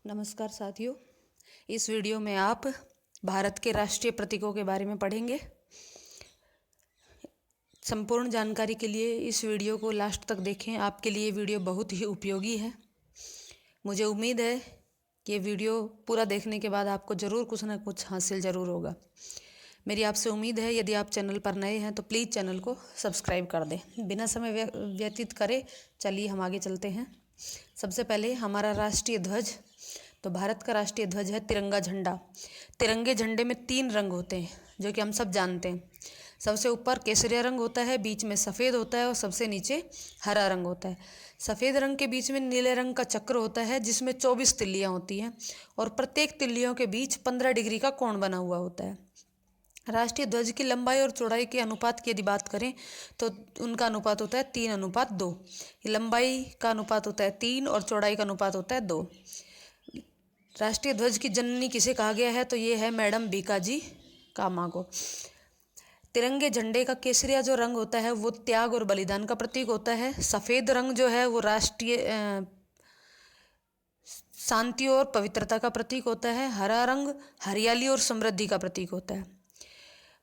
नमस्कार साथियों, इस वीडियो में आप भारत के राष्ट्रीय प्रतीकों के बारे में पढ़ेंगे। संपूर्ण जानकारी के लिए इस वीडियो को लास्ट तक देखें। आपके लिए वीडियो बहुत ही उपयोगी है। मुझे उम्मीद है कि ये वीडियो पूरा देखने के बाद आपको ज़रूर कुछ ना कुछ हासिल ज़रूर होगा। मेरी आपसे उम्मीद है, यदि आप चैनल पर नए हैं तो प्लीज़ चैनल को सब्सक्राइब कर दें। बिना समय व्यतीत करे चलिए हम आगे चलते हैं। सबसे पहले हमारा राष्ट्रीय ध्वज। तो भारत का राष्ट्रीय ध्वज है तिरंगा झंडा। तिरंगे झंडे में 3 रंग होते हैं जो कि हम सब जानते हैं। सबसे ऊपर केसरिया रंग होता है, बीच में सफ़ेद होता है और सबसे नीचे हरा रंग होता है। सफ़ेद रंग के बीच में नीले रंग का चक्र होता है जिसमें 24 तिल्लियाँ होती हैं और प्रत्येक तिल्लियों के बीच 15 डिग्री का कोण बना हुआ होता है। राष्ट्रीय ध्वज की लंबाई और चौड़ाई के अनुपात की यदि बात करें तो उनका अनुपात होता है 3:2। लंबाई का अनुपात होता है 3 और चौड़ाई का अनुपात होता है 2। राष्ट्रीय ध्वज की जननी किसे कहा गया है? तो ये है मैडम भीकाजी कामा को। तिरंगे झंडे का केसरिया जो रंग होता है वो त्याग और बलिदान का प्रतीक होता है। सफ़ेद रंग जो है वो राष्ट्रीय शांति और पवित्रता का प्रतीक होता है। हरा रंग हरियाली और समृद्धि का प्रतीक होता है।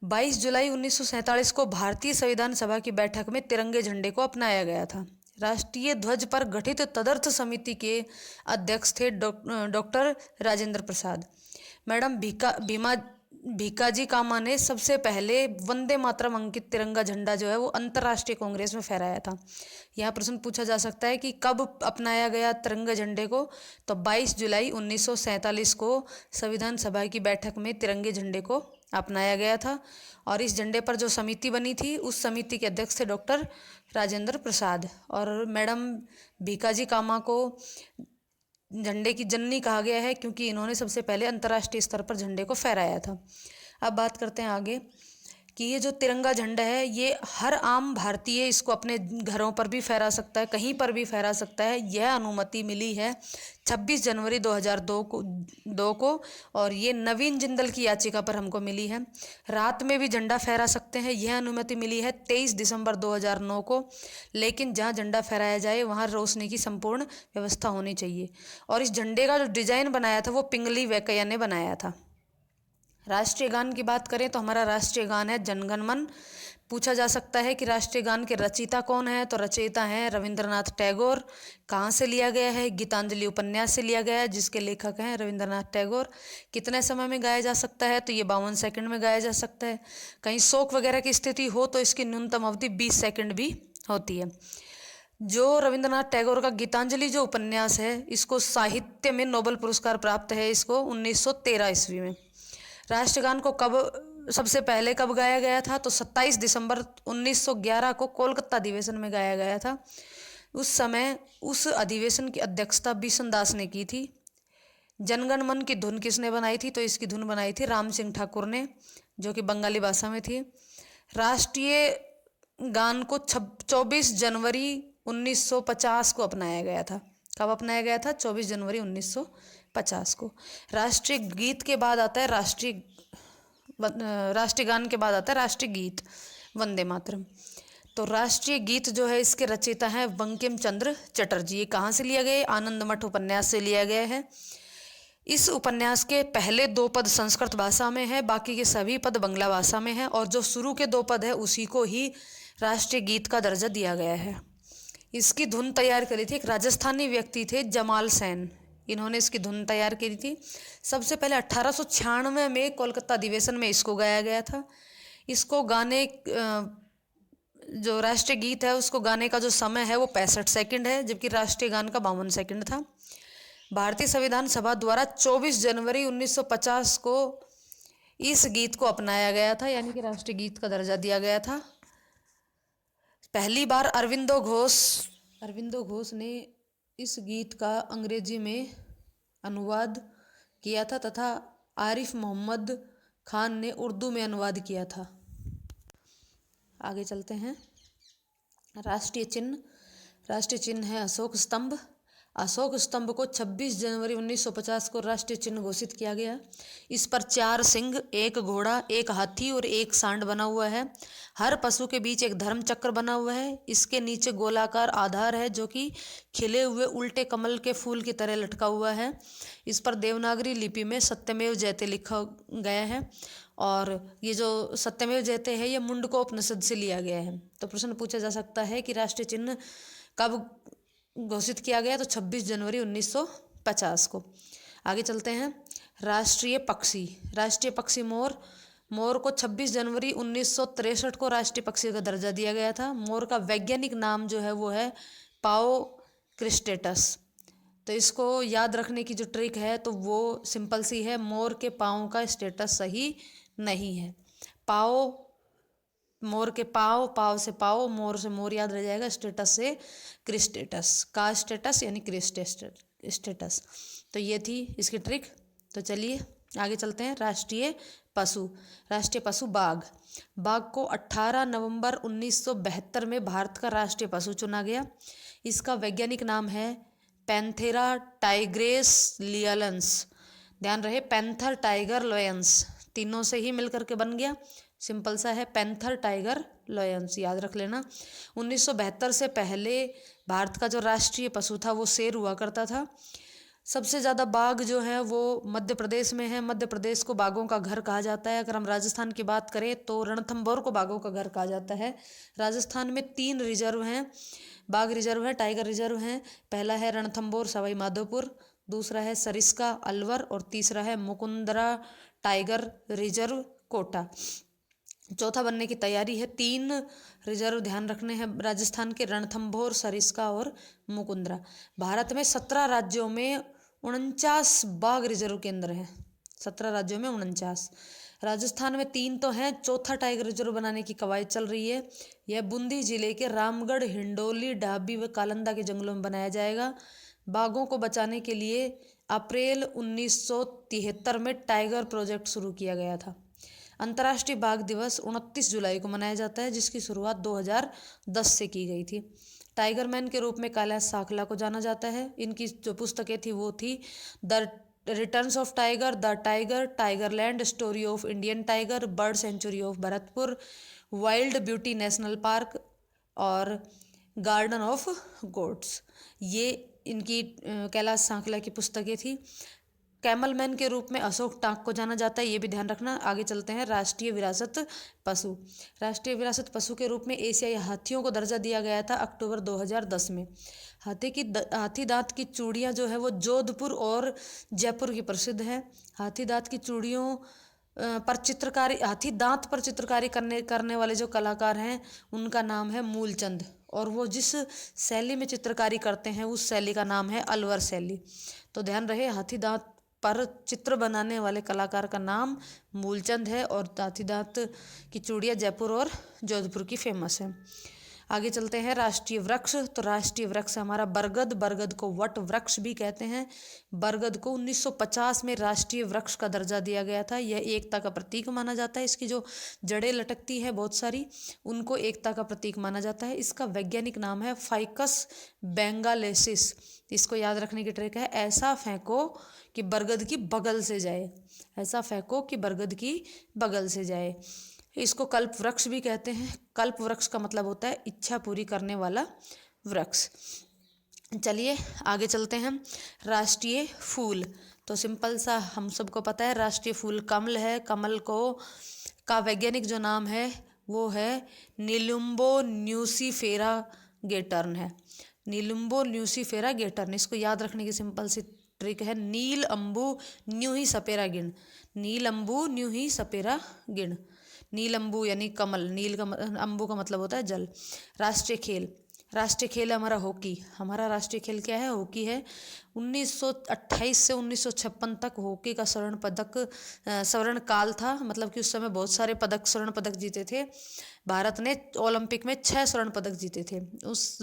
22 जुलाई 1947 को भारतीय संविधान सभा की बैठक में तिरंगे झंडे को अपनाया गया था। राष्ट्रीय ध्वज पर गठित तदर्थ समिति के अध्यक्ष थे डॉक्टर राजेंद्र प्रसाद। मैडम भीकाजी कामा ने सबसे पहले वंदे मातरम अंकित तिरंगा झंडा जो है वो अंतर्राष्ट्रीय कांग्रेस में फहराया था। यहाँ प्रश्न पूछा जा सकता है कि कब अपनाया गया तिरंगे झंडे को? तो 22 जुलाई 1947 को संविधान सभा की बैठक में तिरंगे झंडे को अपनाया गया था। और इस झंडे पर जो समिति बनी थी उस समिति के अध्यक्ष थे डॉक्टर राजेंद्र प्रसाद। और मैडम भीकाजी कामा को झंडे की जननी कहा गया है क्योंकि इन्होंने सबसे पहले अंतर्राष्ट्रीय स्तर पर झंडे को फहराया था। अब बात करते हैं आगे कि ये जो तिरंगा झंडा है ये हर आम भारतीय इसको अपने घरों पर भी फहरा सकता है, कहीं पर भी फहरा सकता है। यह अनुमति मिली है 26 जनवरी 2002 को और ये नवीन जिंदल की याचिका पर हमको मिली है। रात में भी झंडा फहरा सकते हैं, यह अनुमति मिली है 23 दिसंबर 2009 को। लेकिन जहाँ झंडा फहराया जाए वहाँ रोशनी की संपूर्ण व्यवस्था होनी चाहिए। और इस झंडे का जो डिजाइन बनाया था वो पिंगली वेंकैया ने बनाया था। राष्ट्रीय गान की बात करें तो हमारा राष्ट्रीय गान है जन गण मन। पूछा जा सकता है कि राष्ट्रीय गान के रचयिता कौन है? तो रचयिता हैं रविंद्रनाथ टैगोर। कहाँ से लिया गया है? गीतांजलि उपन्यास से लिया गया है जिसके लेखक हैं रविंद्रनाथ टैगोर। कितने समय में गाया जा सकता है? तो ये 52 सेकंड में गाया जा सकता है। कहीं शोक वगैरह की स्थिति हो तो इसकी न्यूनतम अवधि 20 सेकंड भी होती है। जो रविंद्रनाथ टैगोर का गीतांजलि जो उपन्यास है इसको साहित्य में नोबेल पुरस्कार प्राप्त है इसको 1913 ईस्वी में। राष्ट्रगान को सबसे पहले कब गाया गया था? तो 27 दिसंबर 1911 को कोलकाता अधिवेशन में गाया गया था। उस समय उस अधिवेशन की अध्यक्षता बिशन दास ने की थी। जनगण मन की धुन किसने बनाई थी? तो इसकी धुन बनाई थी राम सिंह ठाकुर ने, जो कि बंगाली भाषा में थी। राष्ट्रीय गान को 24 जनवरी 1950 को अपनाया गया था। कब अपनाया गया था? 24 जनवरी 1950 को। राष्ट्रीय गीत के बाद आता है राष्ट्रीय गान के बाद आता है राष्ट्रीय गीत वंदे मातरम। तो राष्ट्रीय गीत जो है इसके रचयिता हैं बंकिम चंद्र चटर्जी। ये कहाँ से लिया गया? आनंद मठ उपन्यास से लिया गया है। इस उपन्यास के पहले 2 पद संस्कृत भाषा में है, बाकी के सभी पद बंगला भाषा में है और जो शुरू के 2 पद है उसी को ही राष्ट्रीय गीत का दर्जा दिया गया है। इसकी धुन तैयार करी थी एक राजस्थानी व्यक्ति थे जमाल सेन। इन्होंने इसकी धुन तैयार करी थी। सबसे पहले 1896 में कोलकाता अधिवेशन में इसको गाया गया था। इसको गाने जो राष्ट्रीय गीत है उसको गाने का जो समय है वो 65 सेकंड है, जबकि राष्ट्रीय गान का 52 सेकंड था। भारतीय संविधान सभा द्वारा 24 जनवरी 1950 को इस गीत को अपनाया गया था, यानी कि राष्ट्रीय गीत का दर्जा दिया गया था। पहली बार अरविंदो घोष ने इस गीत का अंग्रेजी में अनुवाद किया था तथा आरिफ मोहम्मद खान ने उर्दू में अनुवाद किया था। आगे चलते हैं। राष्ट्रीय चिन्ह है अशोक स्तंभ। अशोक स्तंभ को 26 जनवरी 1950 को राष्ट्रीय चिन्ह घोषित किया गया। इस पर 4 सिंह, 1 घोड़ा, 1 हाथी और 1 सांड बना हुआ है। हर पशु के बीच एक धर्म चक्र बना हुआ है। इसके नीचे गोलाकार आधार है जो कि खिले हुए उल्टे कमल के फूल की तरह लटका हुआ है। इस पर देवनागरी लिपि में सत्यमेव जयते लिखा गया है और ये जो सत्यमेव जयते है ये मुंडकोपनिषद से लिया गया है। तो प्रश्न पूछा जा सकता है कि राष्ट्रीय चिन्ह कब घोषित किया गया, तो 26 जनवरी 1950 को। आगे चलते हैं। राष्ट्रीय पक्षी मोर। मोर को 26 जनवरी 1963 को राष्ट्रीय पक्षी का दर्जा दिया गया था। मोर का वैज्ञानिक नाम जो है वो है पाओ क्रिस्टेटस। तो इसको याद रखने की जो ट्रिक है तो वो सिंपल सी है, मोर के पाँव का स्टेटस सही नहीं है। पाओ, मोर के पाव से पाओ, मोर से मोर याद रह जाएगा, स्टेटस से क्रिस्टेटस, का स्टेटस यानी क्रिस्टेटस। तो ये थी इसकी ट्रिक। तो चलिए आगे चलते हैं। राष्ट्रीय पशु बाघ को 18 नवंबर 1972 में भारत का राष्ट्रीय पशु चुना गया। इसका वैज्ञानिक नाम है पैंथेरा टाइग्रेस लियंस। ध्यान रहे, पैंथर, टाइगर, लॉयंस तीनों से ही मिलकर के बन गया। सिंपल सा है, पैंथर, टाइगर, लॉयंस, याद रख लेना। 1972 से पहले भारत का जो राष्ट्रीय पशु था वो शेर हुआ करता था। सबसे ज़्यादा बाघ जो है वो मध्य प्रदेश में है। मध्य प्रदेश को बाघों का घर कहा जाता है। अगर हम राजस्थान की बात करें तो रणथंभौर को बाघों का घर कहा जाता है। राजस्थान में 3 रिजर्व हैं, बाघ रिजर्व है, टाइगर रिजर्व हैं। पहला है रणथंभौर सवाई माधोपुर, दूसरा है सरिस्का अलवर और तीसरा है मुकुंदरा टाइगर रिजर्व कोटा। चौथा बनने की तैयारी है। 3 रिजर्व ध्यान रखने हैं राजस्थान के, रणथंभौर, सरिस्का और मुकुंदरा। भारत में 17 राज्यों में 49 बाघ रिजर्व केंद्र हैं। 17 राज्यों में 49। राजस्थान में 3 तो हैं, चौथा टाइगर रिजर्व बनाने की कवायद चल रही है। यह बूंदी जिले के रामगढ़, हिंडोली, डाबी व कालंदा के जंगलों में बनाया जाएगा। बाघों को बचाने के लिए अप्रैल 1973 में टाइगर प्रोजेक्ट शुरू किया गया था। अंतर्राष्ट्रीय बाघ दिवस 29 जुलाई को मनाया जाता है, जिसकी शुरुआत 2010 से की गई थी। टाइगर मैन के रूप में कैलाश साखला को जाना जाता है। इनकी जो पुस्तकें थी वो थी the returns of tiger, the tiger, Tigerland, story of Indian tiger, bird sanctuary of Bharatpur, wild beauty national park और गार्डन ऑफ गोड्स। ये इनकी कैलाश साखला की पुस्तकें थी। कैमल मैन के रूप में अशोक टांक को जाना जाता है, ये भी ध्यान रखना। आगे चलते हैं। राष्ट्रीय विरासत पशु के रूप में एशियाई हाथियों को दर्जा दिया गया था अक्टूबर 2010 में। हाथी दांत की चूड़ियाँ जो है वो जोधपुर और जयपुर की प्रसिद्ध है। हाथी दांत की चूड़ियों पर चित्रकारी, हाथी दांत पर चित्रकारी करने वाले जो कलाकार हैं उनका नाम है मूलचंद, और वो जिस शैली में चित्रकारी करते हैं उस शैली का नाम है अलवर शैली। तो ध्यान रहे, हाथी दांत पर चित्र बनाने वाले कलाकार का नाम मूलचंद है और हाथी दांत की चूड़ियाँ जयपुर और जोधपुर की फेमस है। आगे चलते हैं। राष्ट्रीय वृक्ष। तो राष्ट्रीय वृक्ष हमारा बरगद को वट वृक्ष भी कहते हैं। बरगद को 1950 में राष्ट्रीय वृक्ष का दर्जा दिया गया था। यह एकता का प्रतीक माना जाता है। इसकी जो जड़ें लटकती है बहुत सारी, उनको एकता का प्रतीक माना जाता है। इसका वैज्ञानिक नाम है फाइकस बेंगालेसिस। इसको याद रखने की ट्रिक है, ऐसा फेंको कि बरगद की बगल से जाए। ऐसा फेंको कि बरगद की बगल से जाए। इसको कल्प वृक्ष भी कहते हैं। कल्प वृक्ष का मतलब होता है इच्छा पूरी करने वाला वृक्ष। चलिए आगे चलते हैं। राष्ट्रीय फूल। तो सिंपल सा हम सबको पता है, राष्ट्रीय फूल कमल है। कमल का वैज्ञानिक जो नाम है वो है निलुम्बो न्यूसीफेरा गेटर्न है। निलुम्बो न्यूसीफेरा गेटर्न। इसको याद रखने की सिंपल सी ट्रिक है, नील अम्बू न्यू ही सपेरा गिण। नील अम्बू न्यू ही सपेरा गिण। नील अम्बू यानी कमल, नील का अम्बू का मतलब होता है जल। राष्ट्रीय खेल है हमारा हॉकी। हमारा राष्ट्रीय खेल क्या है? हॉकी है। 1928 से 1956 तक हॉकी का स्वर्ण काल था। मतलब कि उस समय बहुत सारे स्वर्ण पदक जीते थे। भारत ने ओलंपिक में 6 स्वर्ण पदक जीते थे। उस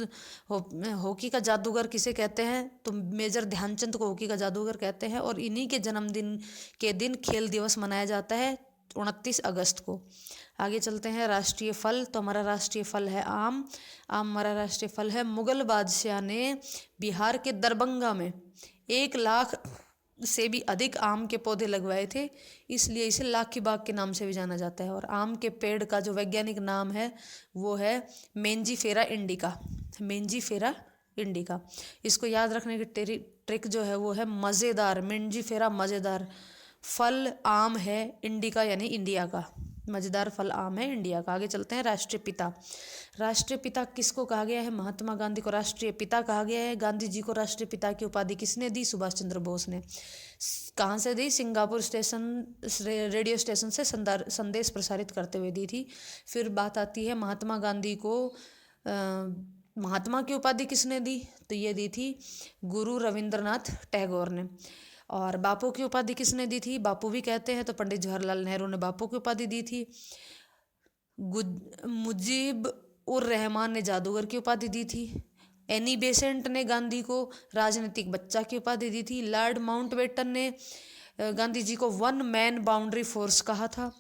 हॉकी का जादूगर किसे कहते हैं? तो मेजर ध्यानचंद को हॉकी का जादूगर कहते हैं। और इन्हीं के जन्मदिन के दिन खेल दिवस मनाया जाता है 29 अगस्त को। आगे चलते हैं। राष्ट्रीय फल, तो हमारा राष्ट्रीय फल है आम। आम हमारा राष्ट्रीय फल है। मुगल बादशाह ने बिहार के दरभंगा में 1 लाख से भी अधिक आम के पौधे लगवाए थे, इसलिए इसे लाख की बाग के नाम से भी जाना जाता है। और आम के पेड़ का जो वैज्ञानिक नाम है वो है मेंजीफेरा इंडिका। Mangifera indica. इसको याद रखने की ट्रिक जो है वो है मज़ेदार। मेंजीफेरा मज़ेदार फल आम है, इंडिका यानी इंडिया का। मज़ेदार फल आम है इंडिया का। आगे चलते हैं। राष्ट्रीय पिता। राष्ट्रीय पिता किसको कहा गया है? महात्मा गांधी को राष्ट्रीय पिता कहा गया है। गांधी जी को राष्ट्रीय पिता की उपाधि किसने दी? सुभाष चंद्र बोस ने। कहाँ से दी? सिंगापुर स्टेशन, रेडियो स्टेशन से संदेश प्रसारित करते हुए दी थी। फिर बात आती है महात्मा गांधी को महात्मा की उपाधि किसने दी? तो ये दी थी गुरु रविंद्रनाथ टैगोर ने। और बापू की उपाधि किसने दी थी? बापू भी कहते हैं तो पंडित जवाहरलाल नेहरू ने बापू की उपाधि दी थी। मुजीब उर रहमान ने जादूगर की उपाधि दी थी। एनी बेसेंट ने गांधी को राजनीतिक बच्चा की उपाधि दी थी। लॉर्ड माउंटबेटन ने गांधी जी को 1 मैन बाउंड्री फोर्स कहा था।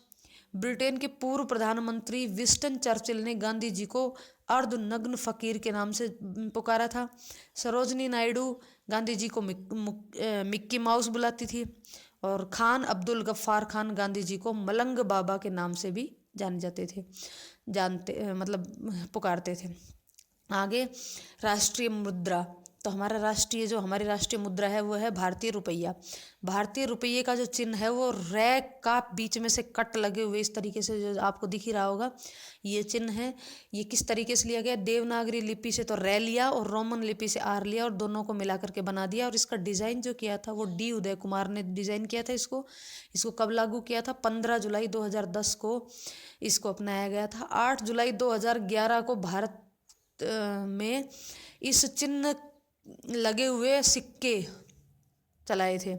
ब्रिटेन के पूर्व प्रधानमंत्री विंस्टन चर्चिल ने गांधी जी को अर्धनग्न फकीर के नाम से पुकारा था। सरोजनी नायडू गांधी जी को मिक्की माउस बुलाती थी। और खान अब्दुल गफ्फार खान गांधी जी को मलंग बाबा के नाम से भी जाने जाते थे, पुकारते थे। आगे राष्ट्रीय मुद्रा। तो हमारी राष्ट्रीय मुद्रा है वो है भारतीय रुपया। भारतीय रुपये का जो चिन्ह है वो रैक का बीच में से कट लगे हुए इस तरीके से जो आपको दिख ही रहा होगा, ये चिन्ह है। ये किस तरीके से लिया गया? देवनागरी लिपि से तो रे लिया और रोमन लिपि से आर लिया और दोनों को मिला करके बना दिया। और इसका डिज़ाइन जो किया था वो डी उदय कुमार ने डिज़ाइन किया था। इसको कब लागू किया था? 15 जुलाई 2010 को इसको अपनाया गया था। 8 जुलाई 2011 को भारत में इस चिन्ह लगे हुए सिक्के चलाए थे।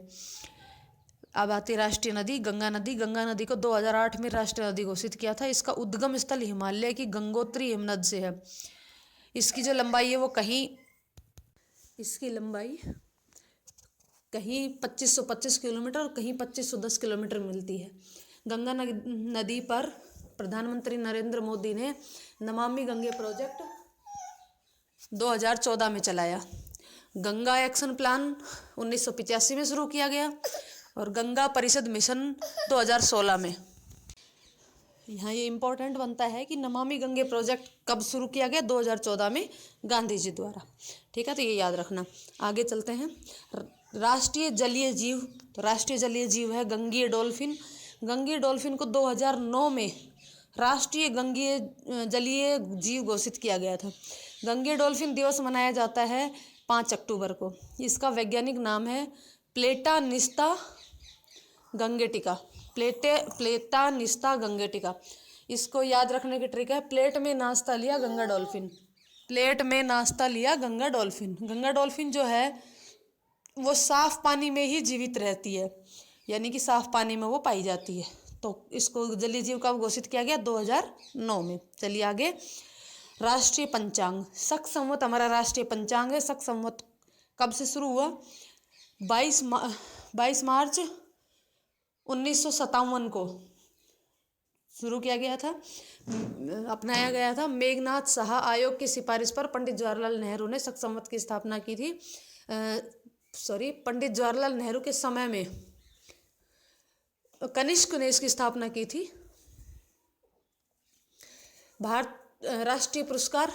अब आती राष्ट्रीय नदी गंगा नदी। गंगा नदी को 2008 में राष्ट्रीय नदी घोषित किया था। इसका उद्गम स्थल हिमालय की गंगोत्री हिमनद से है। इसकी जो लंबाई है वो इसकी लंबाई कहीं 2525 किलोमीटर और कहीं 2510 किलोमीटर मिलती है। गंगा नदी पर प्रधानमंत्री नरेंद्र मोदी ने नमामि गंगे प्रोजेक्ट 2014 में चलाया। गंगा एक्शन प्लान 1985 में शुरू किया गया और गंगा परिषद मिशन 2016 में। यहाँ ये इम्पोर्टेंट बनता है कि नमामि गंगे प्रोजेक्ट कब शुरू किया गया? 2014 में गांधी जी द्वारा। ठीक है, तो ये याद रखना। आगे चलते हैं। राष्ट्रीय जलीय जीव। तो राष्ट्रीय जलीय जीव है गंगीय डॉल्फिन। गंगीय डॉल्फिन को 2009 में राष्ट्रीय गंगीय जलीय जीव घोषित किया गया था। गंगीय डॉल्फिन दिवस मनाया जाता है 5 अक्टूबर को। इसका वैज्ञानिक नाम है प्लेटानिस्ता गंगेटिका। प्लेटानिस्ता गंगेटिका। इसको याद रखने की ट्रिक है, प्लेट में नाश्ता लिया गंगा डॉल्फिन। प्लेट में नाश्ता लिया गंगा डॉल्फिन। गंगा डॉल्फिन जो है वो साफ पानी में ही जीवित रहती है, यानी कि साफ पानी में वो पाई जाती है। तो इसको जलीय जीव कब घोषित किया गया? 2009 में। चलिए आगे। राष्ट्रीय पंचांग। शक संवत हमारा राष्ट्रीय पंचांग है। शक संवत कब से शुरू हुआ? 22 मार्च 1957 को शुरू किया गया था, अपनाया गया था। मेघनाथ साहा आयोग की सिफारिश पर पंडित जवाहरलाल नेहरू ने शक संवत की स्थापना की थी। पंडित जवाहरलाल नेहरू के समय में कनिष्क ने इसकी स्थापना की थी। राष्ट्रीय पुरस्कार।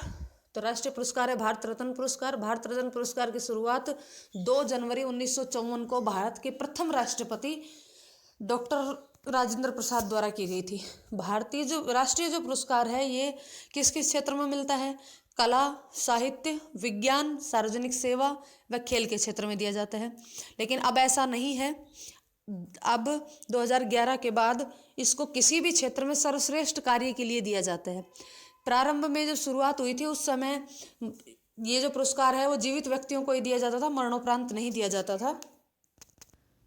तो राष्ट्रीय पुरस्कार है भारत रत्न पुरस्कार। भारत रत्न पुरस्कार की शुरुआत 2 जनवरी 1954 को भारत के प्रथम राष्ट्रपति डॉक्टर राजेंद्र प्रसाद द्वारा की गई थी। राष्ट्रीय जो पुरस्कार है ये किस किस क्षेत्र में मिलता है? कला, साहित्य, विज्ञान, सार्वजनिक सेवा व खेल के क्षेत्र में दिया जाता है। लेकिन अब ऐसा नहीं है। अब 2011 के बाद इसको किसी भी क्षेत्र में सर्वश्रेष्ठ कार्य के लिए दिया जाता है। प्रारंभ में जब शुरुआत हुई थी उस समय ये जो पुरस्कार है वो जीवित व्यक्तियों को ही दिया जाता था, मरणोपरांत नहीं दिया जाता था।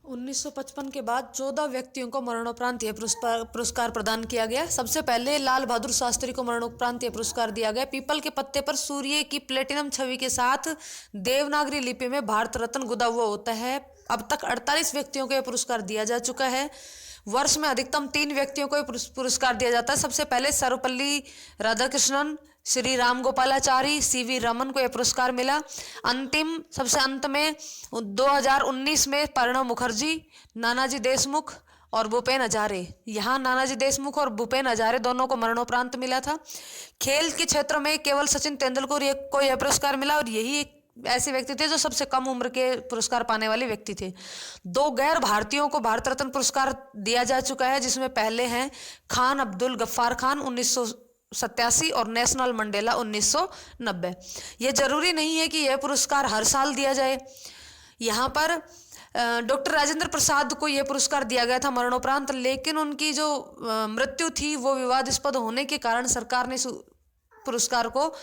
1955 के बाद 14 व्यक्तियों को मरणोपरांत यह पुरस्कार प्रदान किया गया। सबसे पहले लाल बहादुर शास्त्री को मरणोपरांत यह पुरस्कार दिया गया। पीपल के पत्ते पर सूर्य की प्लेटिनम छवि के साथ देवनागरी लिपि में भारत रत्न गुदा हुआ होता है। अब तक 48 व्यक्तियों को यह पुरस्कार दिया जा चुका है। वर्ष में अधिकतम 3 व्यक्तियों को पुरस्कार दिया जाता है। सबसे पहले सर्वपल्ली राधाकृष्णन, श्री राम गोपालाचारी, सीवी रमन को यह पुरस्कार मिला। अंतिम सबसे अंत में 2019 में प्रणब मुखर्जी, नानाजी देशमुख और भूपेन हजारे, यहाँ नानाजी देशमुख और भूपेन हजारे दोनों को मरणोपरांत मिला था। खेल के क्षेत्र में केवल सचिन तेंदुलकर को यह पुरस्कार मिला और यही एक ऐसे व्यक्ति थे जो सबसे कम उम्र के पुरस्कार पाने वाले व्यक्ति थे। 2 गैर भारतीयों को भारत रत्न पुरस्कार दिया जा चुका है, जिसमें पहले हैं खान अब्दुल गफ्फार खान 1987 और नेशनल मंडेला 1990। यह जरूरी नहीं है कि यह पुरस्कार हर साल दिया जाए। यहाँ पर डॉक्टर राजेंद्र प्रसाद को यह पुरस्कार दिया गया था मरणोपरांत, लेकिन उनकी जो मृत्यु थी वो विवादास्पद होने के कारण सरकार ने पुरस्कार को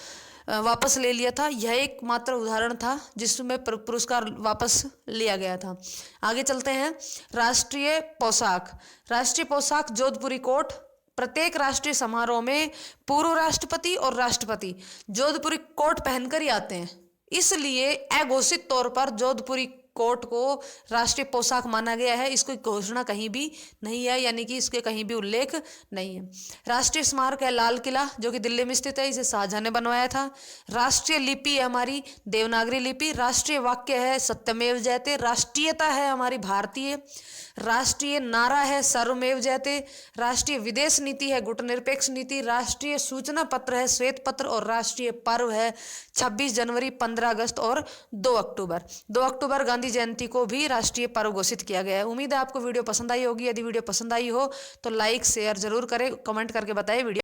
वापस ले लिया था। यह एक मात्र उदाहरण था जिसमें पुरस्कार वापस लिया गया था। आगे चलते हैं। राष्ट्रीय पोशाक। राष्ट्रीय पोशाक जोधपुरी कोट। प्रत्येक राष्ट्रीय समारोह में पूर्व राष्ट्रपति और राष्ट्रपति जोधपुरी कोट पहनकर ही आते हैं, इसलिए अघोषित तौर पर जोधपुरी कोट को राष्ट्रीय पोशाक माना गया है। इसकी घोषणा कहीं भी नहीं है, यानी कि इसके कहीं भी उल्लेख नहीं है। राष्ट्रीय स्मारक है लाल किला, जो कि दिल्ली में स्थित है, इसे शाहजहां ने बनवाया था। राष्ट्रीय लिपि है हमारी देवनागरी लिपि। राष्ट्रीय वाक्य है सत्यमेव जयते। राष्ट्रीयता है हमारी भारतीय। राष्ट्रीय नारा है सर्वमेव जयते। राष्ट्रीय विदेश नीति है गुटनिरपेक्ष नीति। राष्ट्रीय सूचना पत्र है श्वेत पत्र। और राष्ट्रीय पर्व है 26 जनवरी, 15 अगस्त और 2 अक्टूबर। 2 अक्टूबर गांधी जयंती को भी राष्ट्रीय पर्व घोषित किया गया है। उम्मीद है आपको वीडियो पसंद आई होगी। यदि वीडियो पसंद आई हो तो लाइक शेयर जरूर करें, कमेंट करके बताएं वीडियो